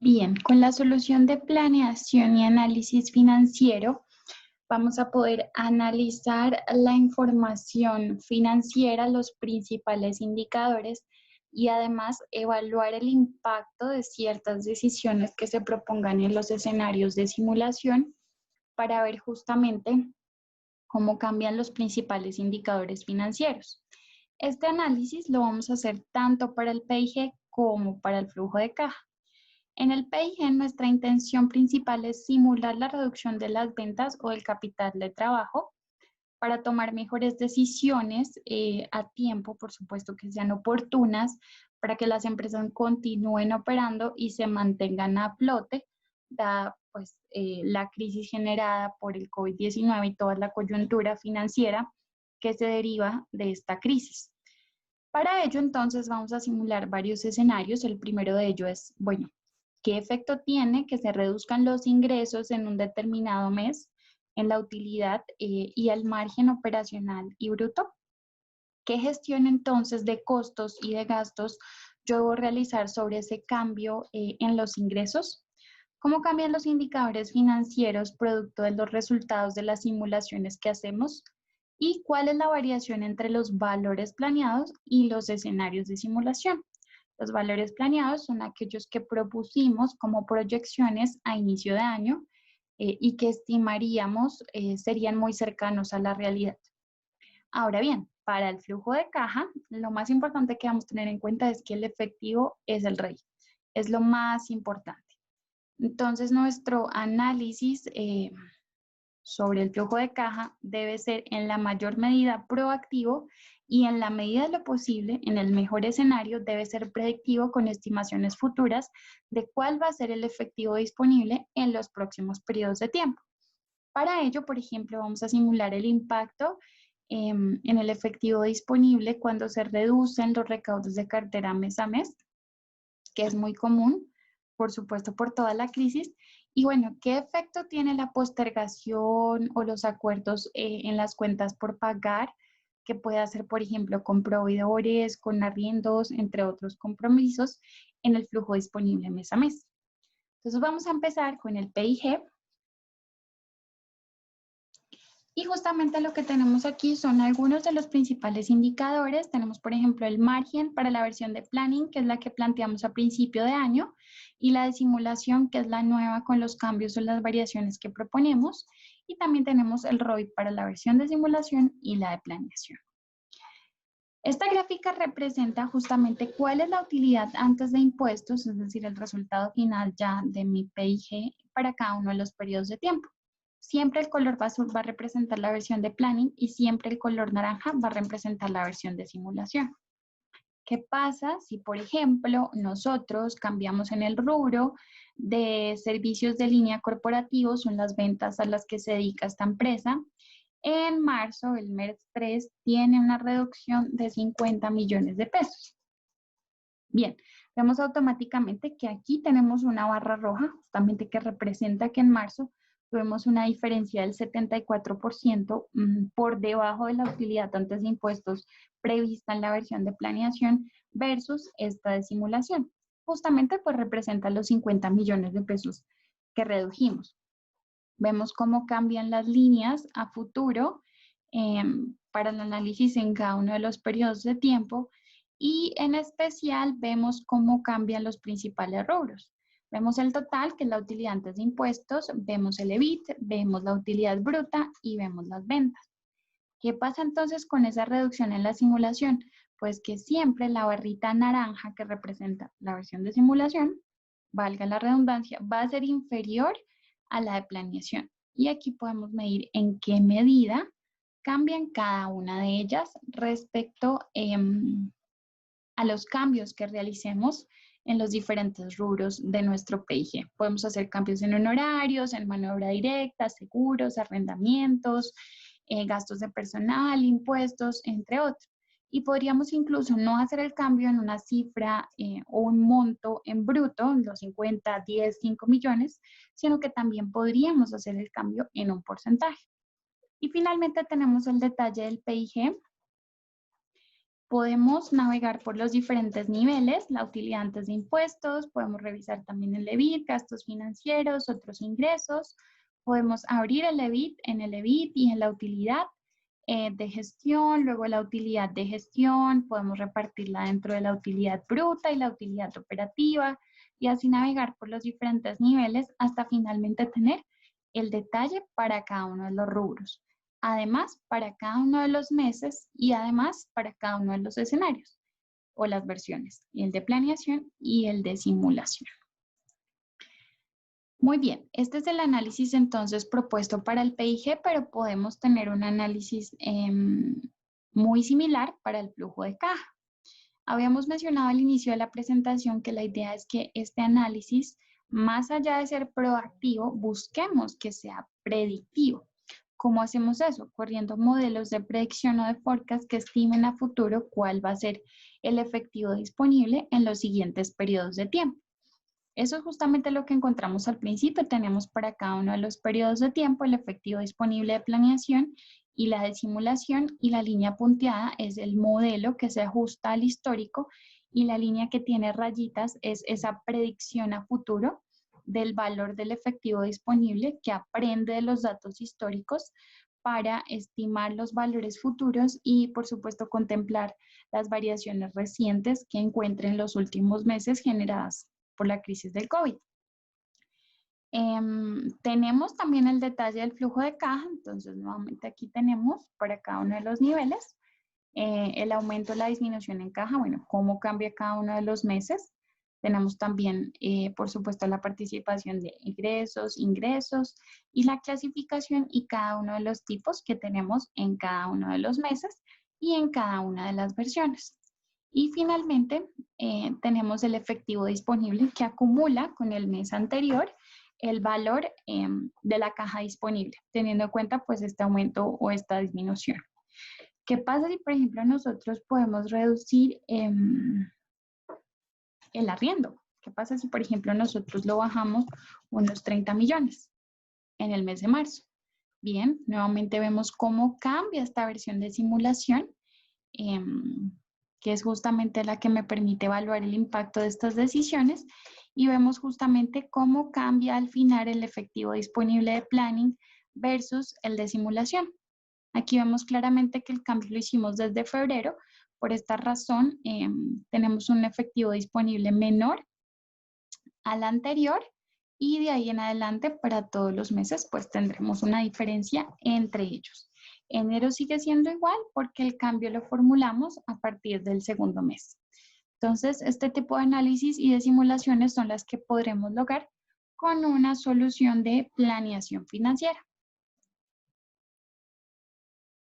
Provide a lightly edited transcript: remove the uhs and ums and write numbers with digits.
Bien, con la solución de planeación y análisis financiero, vamos a poder analizar la información financiera, los principales indicadores y además evaluar el impacto de ciertas decisiones que se propongan en los escenarios de simulación para ver justamente cómo cambian los principales indicadores financieros. Este análisis lo vamos a hacer tanto para el PIG como para el flujo de caja. En el PIG, nuestra intención principal es simular la reducción de las ventas o del capital de trabajo para tomar mejores decisiones a tiempo, por supuesto que sean oportunas, para que las empresas continúen operando y se mantengan a flote, dada pues, la crisis generada por el COVID-19 y toda la coyuntura financiera que se deriva de esta crisis. Para ello, entonces, vamos a simular varios escenarios. El primero de ellos es, bueno, ¿qué efecto tiene que se reduzcan los ingresos en un determinado mes en la utilidad y el margen operacional y bruto? ¿Qué gestión entonces de costos y de gastos yo debo realizar sobre ese cambio en los ingresos? ¿Cómo cambian los indicadores financieros producto de los resultados de las simulaciones que hacemos? ¿Y cuál es la variación entre los valores planeados y los escenarios de simulación? Los valores planeados son aquellos que propusimos como proyecciones a inicio de año y que estimaríamos serían muy cercanos a la realidad. Ahora bien, para el flujo de caja, lo más importante que vamos a tener en cuenta es que el efectivo es el rey, es lo más importante. Entonces, nuestro análisis sobre el flujo de caja debe ser en la mayor medida proactivo y en la medida de lo posible, en el mejor escenario, debe ser predictivo con estimaciones futuras de cuál va a ser el efectivo disponible en los próximos periodos de tiempo. Para ello, por ejemplo, vamos a simular el impacto en el efectivo disponible cuando se reducen los recaudos de cartera mes a mes, que es muy común, por supuesto, por toda la crisis. Y bueno, ¿qué efecto tiene la postergación o los acuerdos en las cuentas por pagar? Que puede hacer, por ejemplo, con proveedores, con arriendos, entre otros compromisos, en el flujo disponible mes a mes. Entonces vamos a empezar con el PIG. Y justamente lo que tenemos aquí son algunos de los principales indicadores. Tenemos, por ejemplo, el margen para la versión de planning, que es la que planteamos a principio de año, y la de simulación, que es la nueva con los cambios o las variaciones que proponemos. Y también tenemos el ROI para la versión de simulación y la de planeación. Esta gráfica representa justamente cuál es la utilidad antes de impuestos, es decir, el resultado final ya de mi PIG para cada uno de los periodos de tiempo. Siempre el color azul va a representar la versión de planning y siempre el color naranja va a representar la versión de simulación. ¿Qué pasa si, por ejemplo, nosotros cambiamos en el rubro de servicios de línea corporativos, son las ventas a las que se dedica esta empresa? En marzo, el mes 3 tiene una reducción de 50 millones de pesos. Bien, vemos automáticamente que aquí tenemos una barra roja, justamente que representa que en marzo tuvimos una diferencia del 74% por debajo de la utilidad antes de impuestos prevista en la versión de planeación versus esta de simulación. Justamente pues representa los 50 millones de pesos que redujimos. Vemos cómo cambian las líneas a futuro para el análisis en cada uno de los periodos de tiempo y en especial vemos cómo cambian los principales rubros. Vemos el total, que es la utilidad antes de impuestos, vemos el EBIT, vemos la utilidad bruta y vemos las ventas. ¿Qué pasa entonces con esa reducción en la simulación? Pues que siempre la barrita naranja que representa la versión de simulación, valga la redundancia, va a ser inferior a la de planeación. Y aquí podemos medir en qué medida cambian cada una de ellas respecto a los cambios que realicemos en los diferentes rubros de nuestro PIG. Podemos hacer cambios en honorarios, en mano de obra directa, seguros, arrendamientos, gastos de personal, impuestos, entre otros. Y podríamos incluso no hacer el cambio en una cifra o un monto en bruto, los 50, 10, 5 millones, sino que también podríamos hacer el cambio en un porcentaje. Y finalmente tenemos el detalle del PIG. Podemos navegar por los diferentes niveles, la utilidad antes de impuestos, podemos revisar también el EBIT, gastos financieros, otros ingresos, podemos abrir el EBIT en el EBIT y en la utilidad de gestión, luego la utilidad de gestión, podemos repartirla dentro de la utilidad bruta y la utilidad operativa y así navegar por los diferentes niveles hasta finalmente tener el detalle para cada uno de los rubros. Además, para cada uno de los meses y además para cada uno de los escenarios o las versiones, el de planeación y el de simulación. Muy bien, este es el análisis entonces propuesto para el PIG, pero podemos tener un análisis muy similar para el flujo de caja. Habíamos mencionado al inicio de la presentación que la idea es que este análisis, más allá de ser proactivo, busquemos que sea predictivo. ¿Cómo hacemos eso? Corriendo modelos de predicción o de forecast que estimen a futuro cuál va a ser el efectivo disponible en los siguientes periodos de tiempo. Eso es justamente lo que encontramos al principio. Tenemos para cada uno de los periodos de tiempo el efectivo disponible de planeación y la de simulación, y la línea punteada es el modelo que se ajusta al histórico y la línea que tiene rayitas es esa predicción a futuro del valor del efectivo disponible que aprende de los datos históricos para estimar los valores futuros y, por supuesto, contemplar las variaciones recientes que encuentre en los últimos meses generadas por la crisis del COVID. Tenemos también el detalle del flujo de caja, entonces nuevamente aquí tenemos para cada uno de los niveles el aumento o la disminución en caja, bueno, cómo cambia cada uno de los meses. Tenemos también, por supuesto, la participación de ingresos y la clasificación y cada uno de los tipos que tenemos en cada uno de los meses y en cada una de las versiones. Y finalmente, tenemos el efectivo disponible que acumula con el mes anterior el valor de la caja disponible, teniendo en cuenta pues este aumento o esta disminución. ¿Qué pasa si, por ejemplo, nosotros podemos reducir el arriendo? ¿Qué pasa si, por ejemplo, nosotros lo bajamos unos 30 millones en el mes de marzo? Bien, nuevamente vemos cómo cambia esta versión de simulación, que es justamente la que me permite evaluar el impacto de estas decisiones, y vemos justamente cómo cambia al final el efectivo disponible de planning versus el de simulación. Aquí vemos claramente que el cambio lo hicimos desde febrero. Por esta razón, tenemos un efectivo disponible menor al anterior y de ahí en adelante para todos los meses pues tendremos una diferencia entre ellos. Enero sigue siendo igual porque el cambio lo formulamos a partir del segundo mes. Entonces, este tipo de análisis y de simulaciones son las que podremos lograr con una solución de planeación financiera.